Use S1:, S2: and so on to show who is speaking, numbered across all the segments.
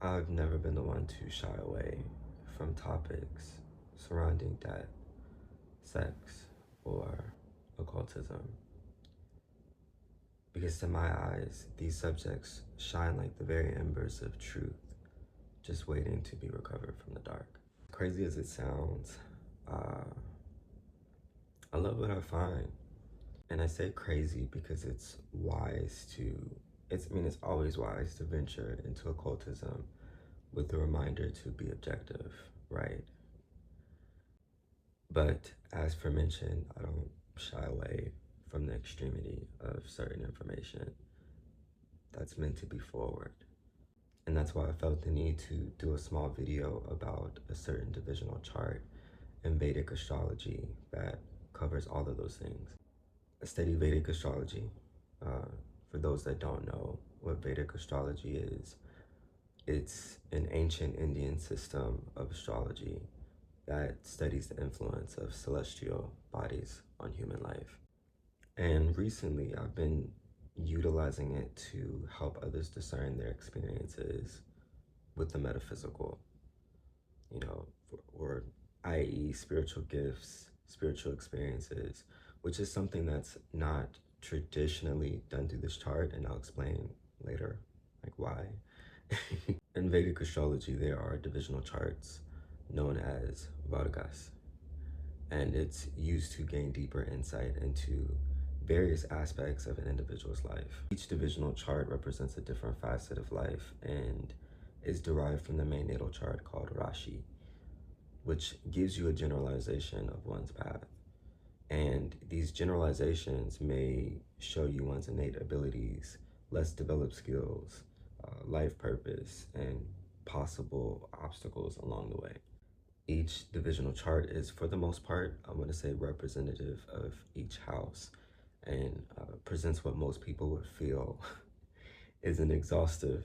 S1: I've never been the one to shy away from topics surrounding death, sex, or occultism. Because to my eyes, these subjects shine like the very embers of truth, just waiting to be recovered from the dark. Crazy as it sounds, uh, I love what I find. And I say crazy because it's always wise to venture into occultism with the reminder to be objective, right? But as for mentioned, I don't shy away from the extremity of certain information that's meant to be forward. And that's why I felt the need to do a small video about a certain divisional chart in Vedic astrology that covers all of those things. I study Vedic astrology. For those that don't know what Vedic astrology is, it's an ancient Indian system of astrology that studies the influence of celestial bodies on human life. And recently, I've been utilizing it to help others discern their experiences with the metaphysical, you know, or i.e., spiritual gifts, spiritual experiences, which is something that's not traditionally done through this chart, and I'll explain later, like why. In Vedic astrology, there are divisional charts known as Vargas, and it's used to gain deeper insight into various aspects of an individual's life. Each divisional chart represents a different facet of life and is derived from the main natal chart called Rashi, which gives you a generalization of one's path. And these generalizations may show you one's innate abilities, less developed skills, life purpose, and possible obstacles along the way. Each divisional chart is, for the most part, I'm going to say representative of each house, and presents what most people would feel is an exhaustive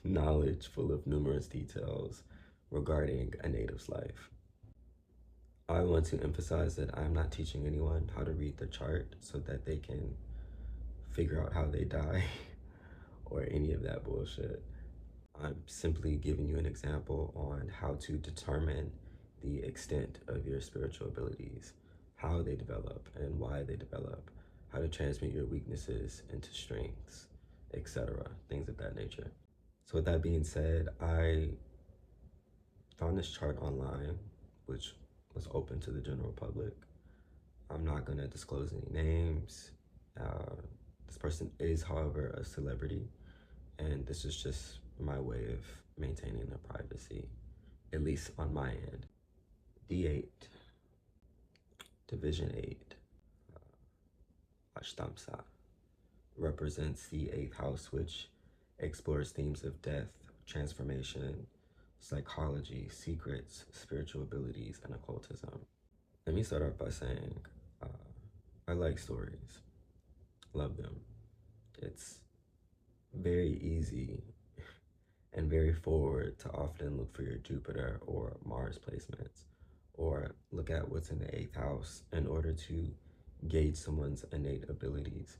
S1: knowledge full of numerous details regarding a native's life. I want to emphasize that I'm not teaching anyone how to read the chart so that they can figure out how they die or any of that bullshit. I'm simply giving you an example on how to determine the extent of your spiritual abilities, how they develop and why they develop, how to transmute your weaknesses into strengths, etc., things of that nature. So with that being said, I found this chart online, which was open to the general public. I'm not gonna disclose any names. This person is, however, a celebrity, and this is just my way of maintaining their privacy, at least on my end. D8, Division 8, Ashtamsa, represents the 8th house, which explores themes of death, transformation, psychology, secrets, spiritual abilities, and occultism. Let me start off by saying I like stories, love them. It's very easy and very forward to often look for your Jupiter or Mars placements, or look at what's in the 8th house in order to gauge someone's innate abilities.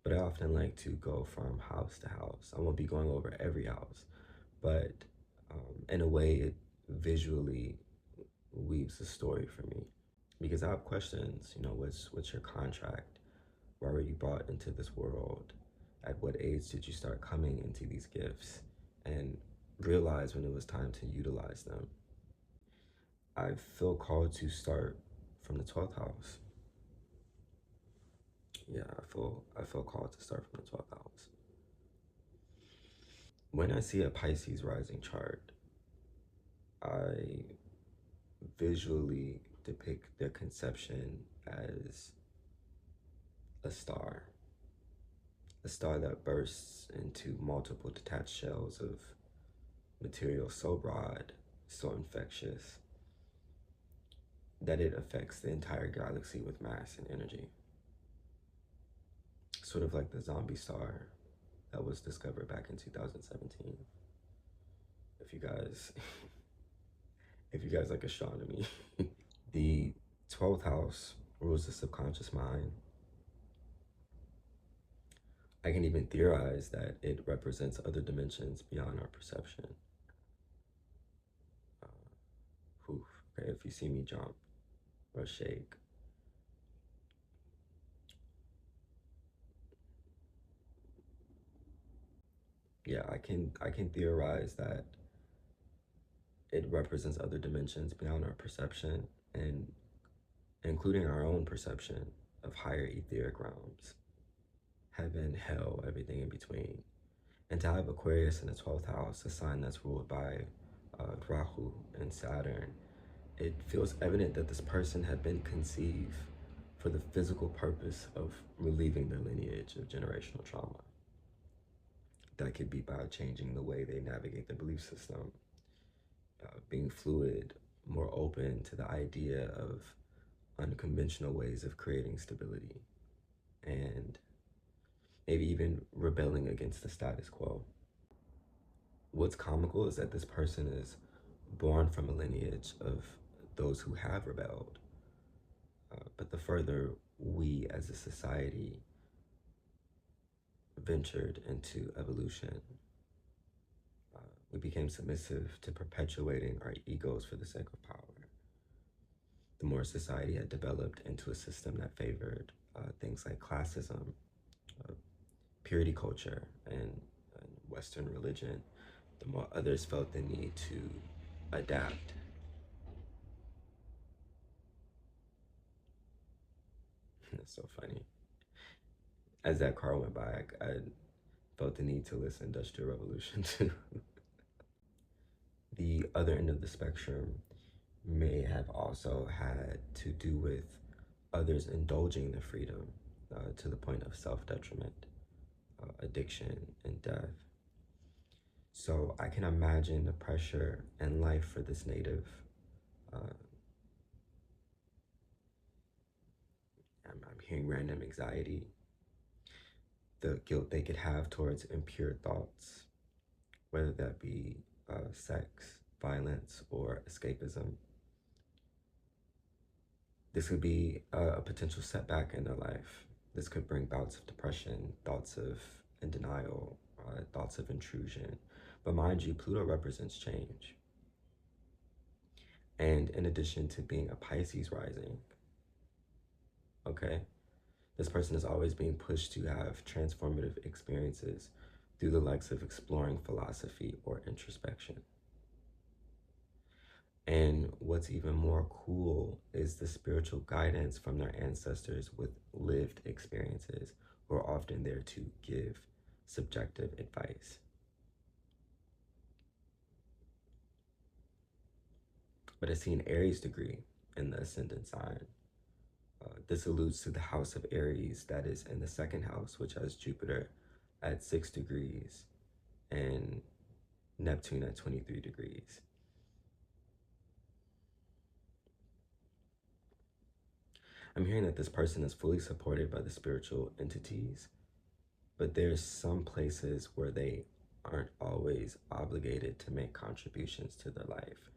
S1: But I often like to go from house to house. I won't be going over every house, but in a way, it visually weaves a story for me. Because I have questions, what's your contract? Why were you brought into this world? At what age did you start coming into these gifts? And realize when it was time to utilize them. I feel called to start from the 12th house. Yeah, I feel called to start from the 12th house. When I see a Pisces rising chart, I visually depict their conception as a star that bursts into multiple detached shells of material so broad, so infectious, that it affects the entire galaxy with mass and energy. Sort of like the zombie star that was discovered back in 2017. If you guys like astronomy. The 12th house rules the subconscious mind. I can even theorize that it represents other dimensions beyond our perception. Oof, okay, if you see me jump or shake, yeah, I can theorize that it represents other dimensions beyond our perception, and including our own perception of higher etheric realms, heaven, hell, everything in between. And to have Aquarius in the 12th house, a sign that's ruled by Rahu and Saturn, it feels evident that this person had been conceived for the physical purpose of relieving their lineage of generational trauma. That could be by changing the way they navigate their belief system, being fluid, more open to the idea of unconventional ways of creating stability, and maybe even rebelling against the status quo. What's comical is that this person is born from a lineage of those who have rebelled. But the further we as a society ventured into evolution, we became submissive to perpetuating our egos for the sake of power. The more society had developed into a system that favored things like classism, uh, purity culture, and Western religion, the more others felt the need to adapt. It's so funny. As that car went by, I felt the need to listen Industrial Revolution too. The other end of the spectrum may have also had to do with others indulging the freedom to the point of self-detriment, addiction, and death. So I can imagine the pressure and life for this native. Uh, I'm hearing random anxiety, the guilt they could have towards impure thoughts, whether that be sex, violence, or escapism. This could be a potential setback in their life. This could bring bouts of depression, thoughts of in denial, thoughts of intrusion. But mind you, Pluto represents change. And in addition to being a Pisces rising, okay, this person is always being pushed to have transformative experiences through the likes of exploring philosophy or introspection. And what's even more cool is the spiritual guidance from their ancestors with lived experiences, who are often there to give subjective advice. But I see an Aries degree in the ascendant sign. This alludes to the house of Aries that is in the second house, which has Jupiter at 6 degrees and Neptune at 23 degrees. I'm hearing that this person is fully supported by the spiritual entities, but there's some places where they aren't always obligated to make contributions to their life.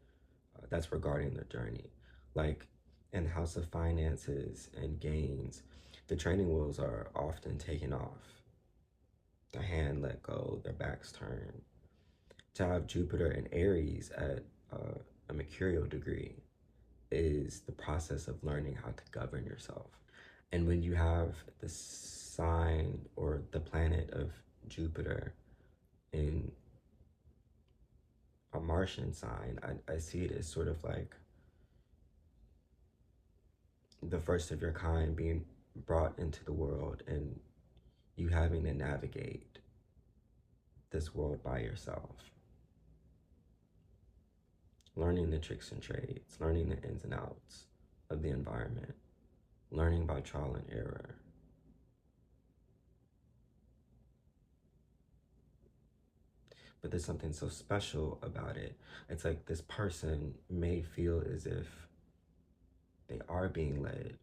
S1: That's regarding their journey. Like in the house of finances and gains, the training wheels are often taken off. The hand let go, their backs turn. To have Jupiter and Aries at a mercurial degree is the process of learning how to govern yourself. And when you have the sign or the planet of Jupiter in a Martian sign, I see it as sort of like the first of your kind being brought into the world and you having to navigate this world by yourself. Learning the tricks and trades, learning the ins and outs of the environment, learning by trial and error. But there's something so special about it. It's like this person may feel as if they are being led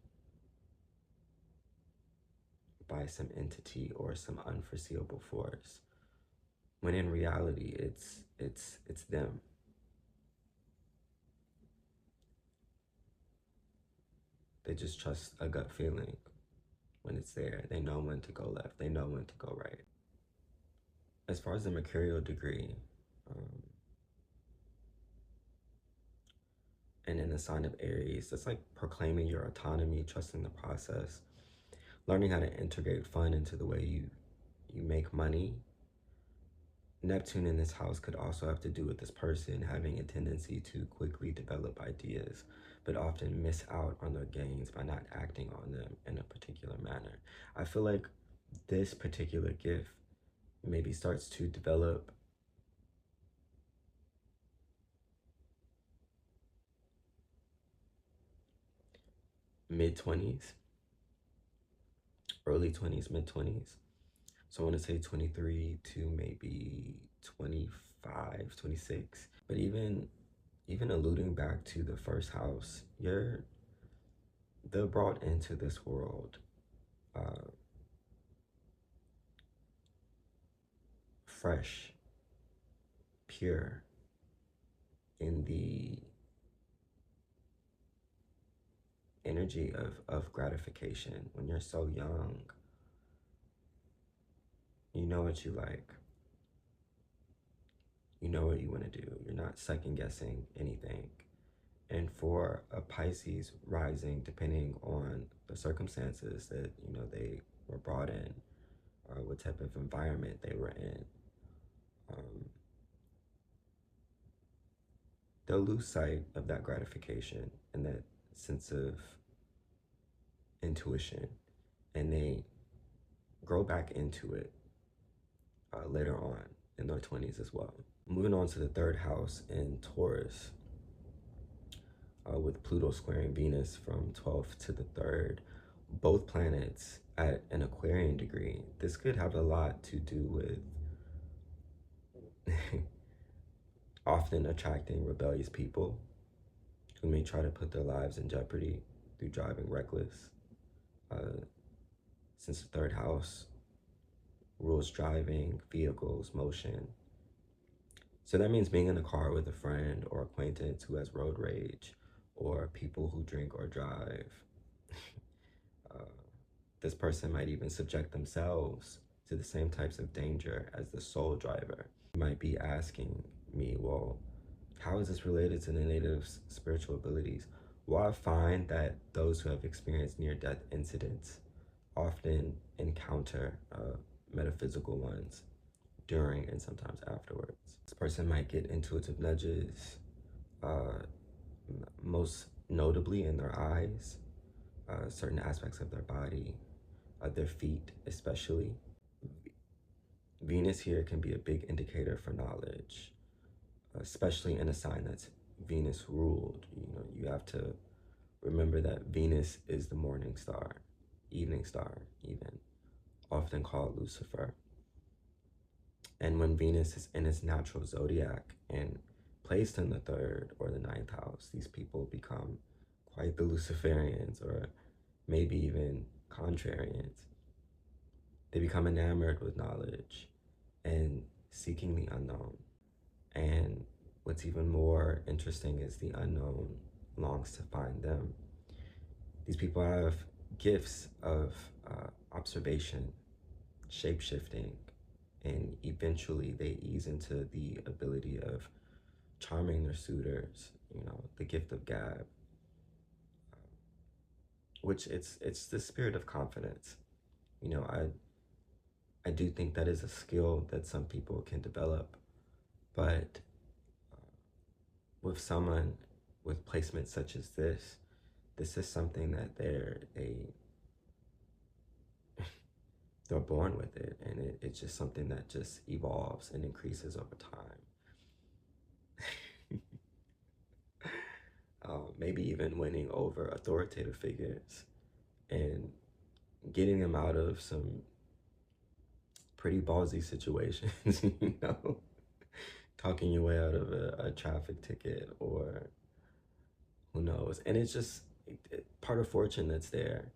S1: by some entity or some unforeseeable force, when in reality it's them. They just trust a gut feeling, when it's there. They know when to go left. They know when to go right. As far as the mercurial degree, and in the sign of Aries, that's like proclaiming your autonomy, trusting the process, learning how to integrate fun into the way you make money. Neptune in this house could also have to do with this person having a tendency to quickly develop ideas, but often miss out on their gains by not acting on them in a particular manner. I feel like this particular gift maybe starts to develop mid-20s, early 20s, mid-20s. So I want to say 23 to maybe 25, 26. But even alluding back to the first house, they're brought into this world fresh, pure, in the energy of gratification. When you're so young, you know what you like. You know what you want to do. You're not second guessing anything. And for a Pisces rising, depending on the circumstances that, they were brought in, or what type of environment they were in, they'll lose sight of that gratification and that sense of intuition, and they grow back into it later on in their 20s as well. Moving on to the third house in Taurus, with Pluto squaring Venus from 12th to the 3rd, both planets at an Aquarian degree. This could have a lot to do with often attracting rebellious people who may try to put their lives in jeopardy through driving reckless. Since the third house rules driving, vehicles, motion. So that means being in a car with a friend or acquaintance who has road rage, or people who drink or drive. This person might even subject themselves to the same types of danger as the sole driver. You might be asking me, well, how is this related to the native's spiritual abilities? Well, I find that those who have experienced near-death incidents often encounter metaphysical ones during and sometimes afterwards. This person might get intuitive nudges, most notably in their eyes, certain aspects of their body, their feet especially. Venus here can be a big indicator for knowledge, especially in a sign that's Venus ruled. You have to remember that Venus is the morning star, evening star even, often called Lucifer. And when Venus is in its natural zodiac and placed in the 3rd or the 9th house, these people become quite the Luciferians, or maybe even contrarians. They become enamored with knowledge and seeking the unknown. And what's even more interesting is the unknown longs to find them. These people have gifts of observation, shape-shifting, and eventually they ease into the ability of charming their suitors, the gift of gab, which it's the spirit of confidence. I do think that is a skill that some people can develop, but with someone with placement such as this is something that they're born with it, and it's just something that just evolves and increases over time. Maybe even winning over authoritative figures and getting them out of some pretty ballsy situations, talking your way out of a traffic ticket, or who knows. And it's just part of fortune that's there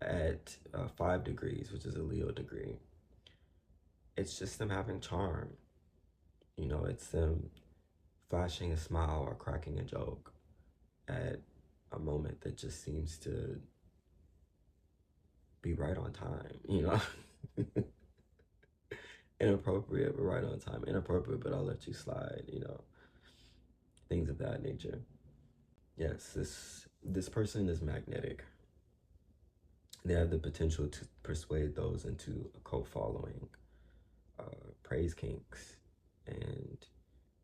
S1: at 5 degrees, which is a Leo degree. It's just them having charm. It's them flashing a smile or cracking a joke at a moment that just seems to be right on time, you know? Inappropriate, but right on time. Inappropriate, but I'll let you slide, you know? Things of that nature. Yes, this person is magnetic. They have the potential to persuade those into a cult following, praise kinks, and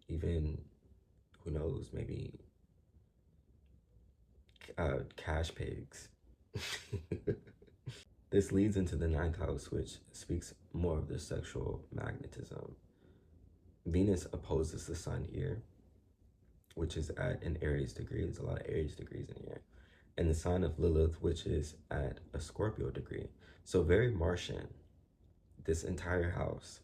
S1: even, who knows, maybe cash pigs. This leads into the ninth house, which speaks more of the sexual magnetism. Venus opposes the sun here, which is at an Aries degree. There's a lot of Aries degrees in here. And the sign of Lilith, which is at a Scorpio degree. So very Martian. This entire house,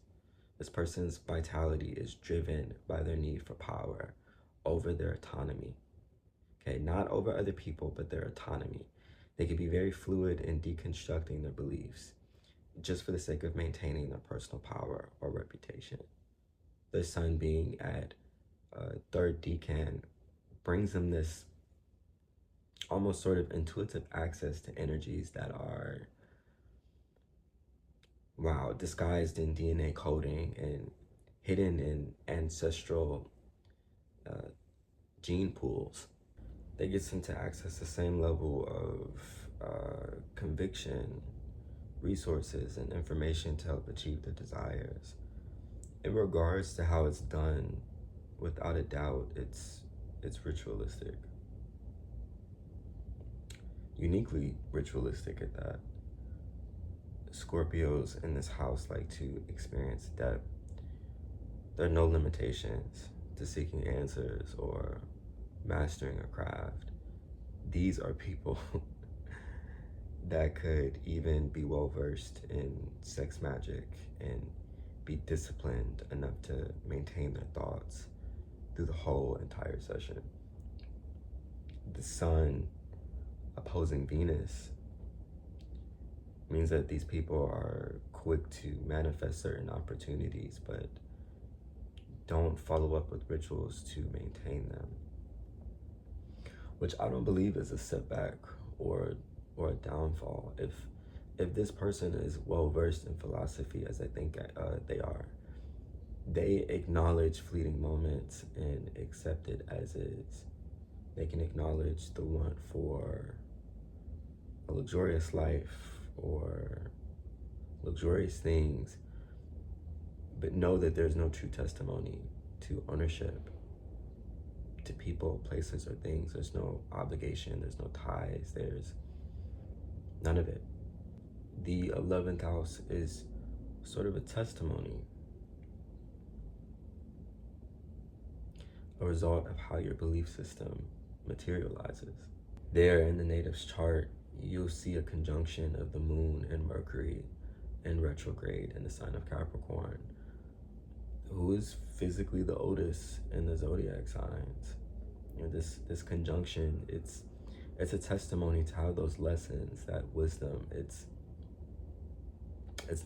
S1: this person's vitality is driven by their need for power over their autonomy. Okay, not over other people, but their autonomy. They can be very fluid in deconstructing their beliefs just for the sake of maintaining their personal power or reputation. The sun being at third decan brings them this almost sort of intuitive access to energies that are, wow, disguised in DNA coding and hidden in ancestral gene pools. That gets them to access the same level of conviction, resources, and information to help achieve their desires. In regards to how it's done, without a doubt, it's ritualistic. Uniquely ritualistic at that. Scorpios in this house like to experience depth. There are no limitations to seeking answers or mastering a craft. These are people that could even be well versed in sex magic and be disciplined enough to maintain their thoughts through the whole entire session. The sun opposing Venus means that these people are quick to manifest certain opportunities, but don't follow up with rituals to maintain them, which I don't believe is a setback or a downfall. If this person is well versed in philosophy, as I think they are, they acknowledge fleeting moments and accept it as is. They can acknowledge the want for a luxurious life or luxurious things, but know that there's no true testimony to ownership, to people, places, or things. There's no obligation, there's no ties, there's none of it. The 11th house is sort of a testimony, a result of how your belief system materializes. There in the native's chart, you'll see a conjunction of the moon and Mercury in retrograde in the sign of Capricorn, who is physically the oldest in the zodiac signs. You know, this conjunction, it's a testimony to how those lessons, that wisdom, it's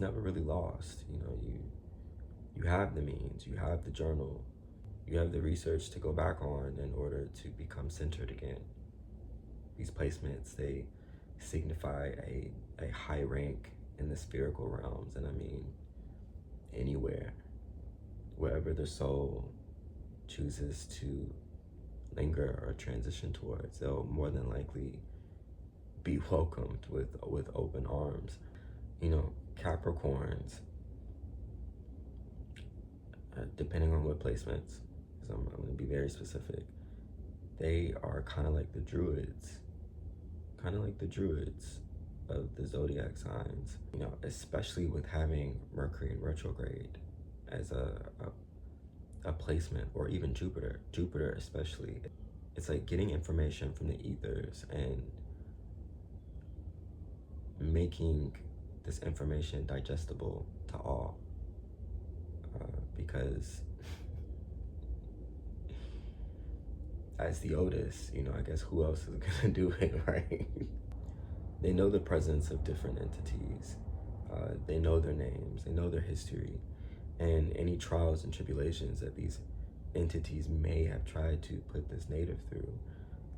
S1: never really lost. You know, you have the means, you have the journal, you have the research to go back on in order to become centered again. These placements, they signify a high rank in the spherical realms, and I mean anywhere, wherever the soul chooses to linger or transition towards, they'll more than likely be welcomed with open arms. You know, Capricorns, depending on what placements, because I'm going to be very specific, they are kind of like the druids of the zodiac signs. You know, especially with having Mercury in retrograde as a placement, or even Jupiter especially. It's like getting information from the ethers and making this information digestible to all, because as the oldest, you know, I guess who else is gonna do it, right? They know the presence of different entities. They know their names, they know their history, and any trials and tribulations that these entities may have tried to put this native through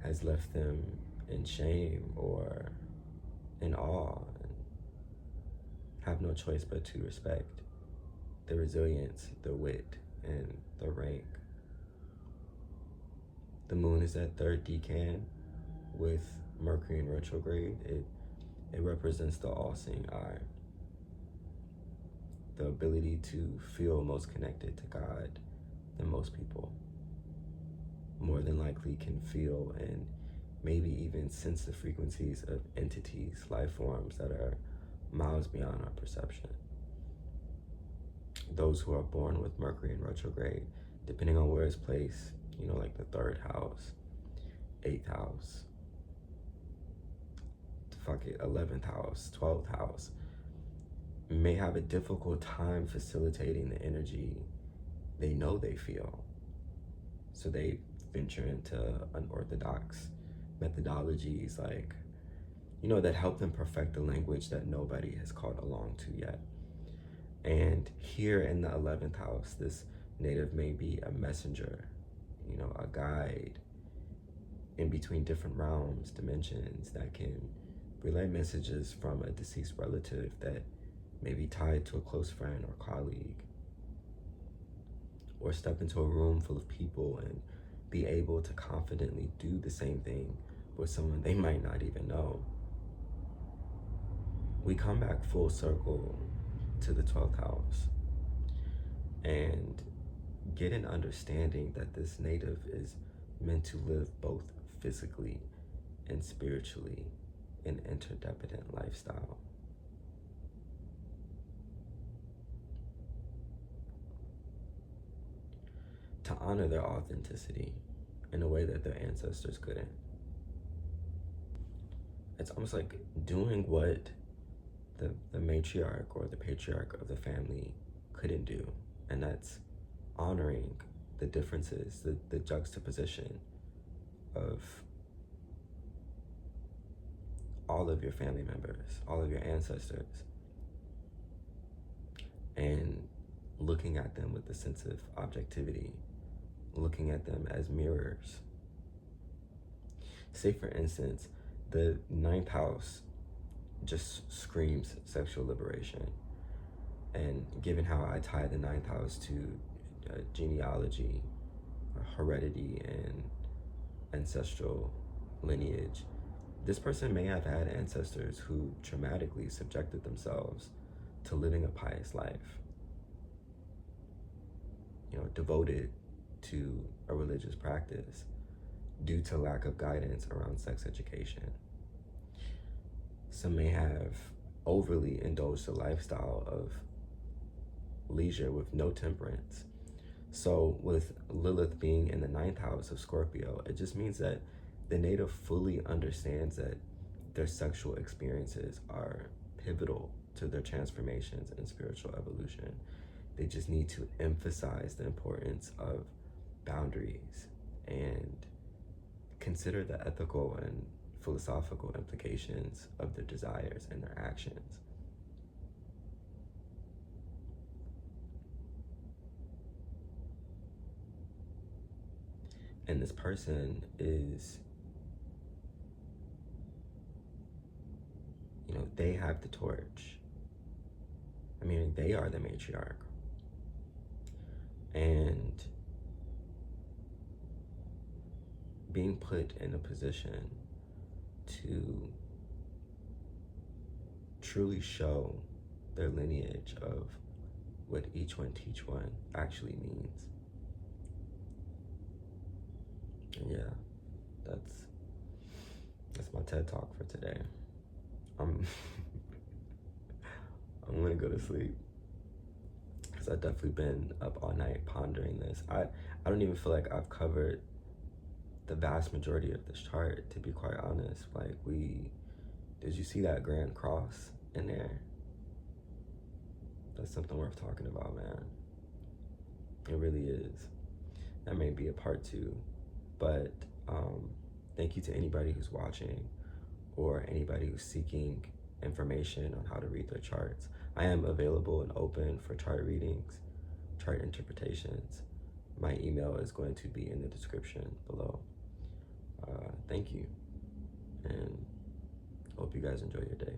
S1: has left them in shame or in awe. have no choice but to respect the resilience, the wit, and the rank. The moon is that third decan with Mercury in retrograde. It represents the all-seeing eye, the ability to feel most connected to God than most people. More than likely can feel and maybe even sense the frequencies of entities, life forms that are miles beyond our perception. Those who are born with Mercury in retrograde, depending on where it's placed, like the 3rd house, 8th house, 11th house, 12th house, may have a difficult time facilitating the energy they know they feel. So they venture into unorthodox methodologies that help them perfect the language that nobody has caught along to yet. And here in the 11th house, this native may be a messenger, a guide in between different realms, dimensions, that can relay messages from a deceased relative that may be tied to a close friend or colleague, or step into a room full of people and be able to confidently do the same thing with someone they might not even know. We come back full circle to the 12th house and get an understanding that this native is meant to live both physically and spiritually an interdependent lifestyle. To honor their authenticity in a way that their ancestors couldn't. It's almost like doing what the matriarch or the patriarch of the family couldn't do, and that's honoring the differences, the juxtaposition of all of your family members, all of your ancestors, and looking at them with a sense of objectivity, looking at them as mirrors. Say, for instance, the 9th house just screams sexual liberation. And given how I tie the 9th house to genealogy, heredity, and ancestral lineage, this person may have had ancestors who traumatically subjected themselves to living a pious life, devoted to a religious practice due to lack of guidance around sex education. Some may have overly indulged a lifestyle of leisure with no temperance. So with Lilith being in the 9th house of Scorpio, it just means that the native fully understands that their sexual experiences are pivotal to their transformations and spiritual evolution. They just need to emphasize the importance of boundaries and consider the ethical and philosophical implications of their desires and their actions. And this person is, they have the torch. I mean, they are the matriarch. And being put in a position to truly show their lineage of what each one teach one actually means. And yeah, that's my TED Talk for today. I'm gonna go to sleep because I've definitely been up all night pondering this. I don't even feel like I've covered the vast majority of this chart, to be quite honest. Did you see that Grand Cross in there? That's something worth talking about, man. It really is. That may be a part 2, but thank you to anybody who's watching or anybody who's seeking information on how to read their charts. I am available and open for chart readings, chart interpretations. My email is going to be in the description below. Thank you, and hope you guys enjoy your day.